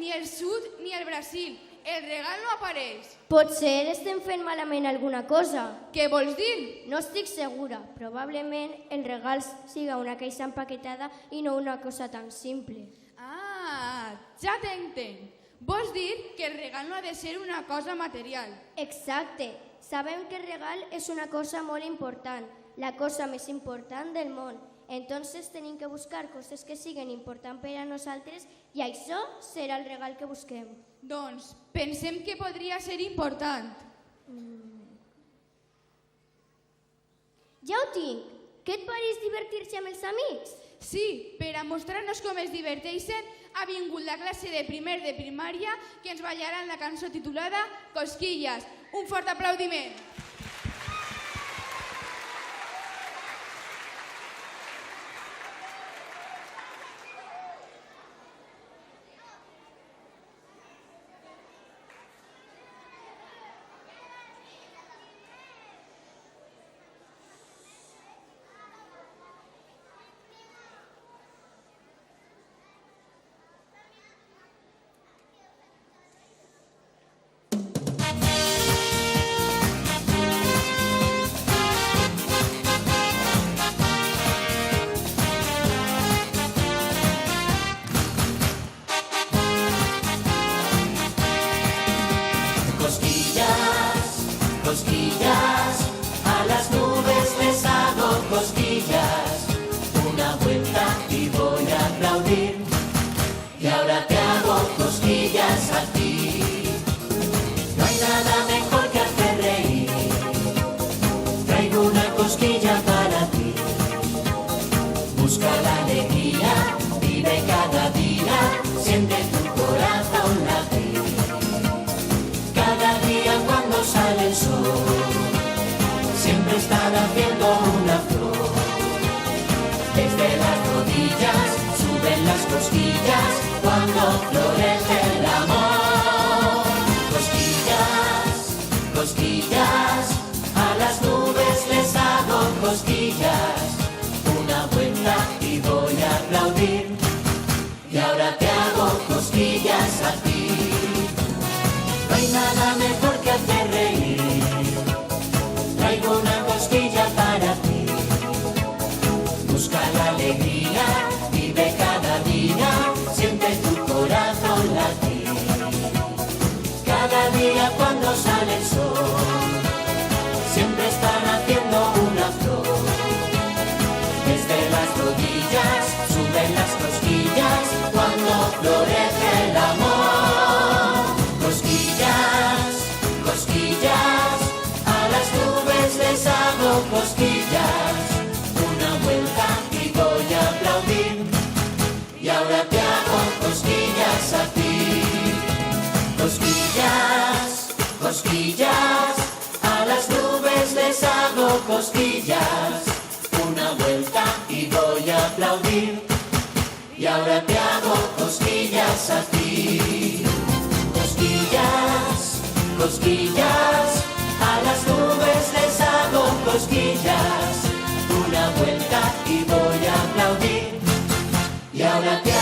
ni el sud ni el Brasil. El regal no apareix. Potser estem fent malament alguna cosa. Què vols dir? No estic segura. Probablement el regal siga una caixa empaquetada i no una cosa tan simple. Ah, ja t'entenc. Vols dir que el regal no ha de ser una cosa material. Exacte. Sabem que el regal és una cosa molt important, la cosa més important del món. Entonces tenim que buscar coses que siguin importants per a nosaltres i això serà el regal que busquem. Doncs pensem que podria ser important. Ja ho tinc. Què et pareix divertir-se amb els amics? Sí, per a mostrar-nos com es diverteixen, ha vingut la classe de primer de primària que ens ballaran la cançó titulada Cosquillas. Un fort aplaudiment. Cosquillas, a las nubes les hago cosquillas, una vuelta y voy a aplaudir, y ahora te hago cosquillas a ti. No hay nada mejor que hacer reír, traigo una cosquilla para ti. Busca la alegría, vive cada día, siente tu corazón latir. Cada día cuando sale el sol, siempre están haciendo una flor. Desde las rodillas suben las cosquillas cuando florece el amor. Cosquillas, cosquillas, a las nubes les hago cosquillas. Una vuelta y voy a aplaudir, y ahora te hago cosquillas a ti. No hay nada mejor que hacer reír, traigo una cosquilla para ti. Busca la alegría, vive cada día, siente tu corazón latir. Cada día cuando sale el sol, siempre están haciendo una flor. Desde las rodillas suben las cosquillas cuando florece el amor. Cosquillas, cosquillas, a las nubes les hago cosquillas. Una vuelta y voy a aplaudir, y ahora te hago cosquillas a ti. Cosquillas, cosquillas, a las nubes les hago cosquillas. Una vuelta y voy a aplaudir, y ahora te hago cosquillas a ti. Cosquillas, cosquillas, a las nubes les hago cosquillas. Una vuelta y voy a aplaudir, y ahora te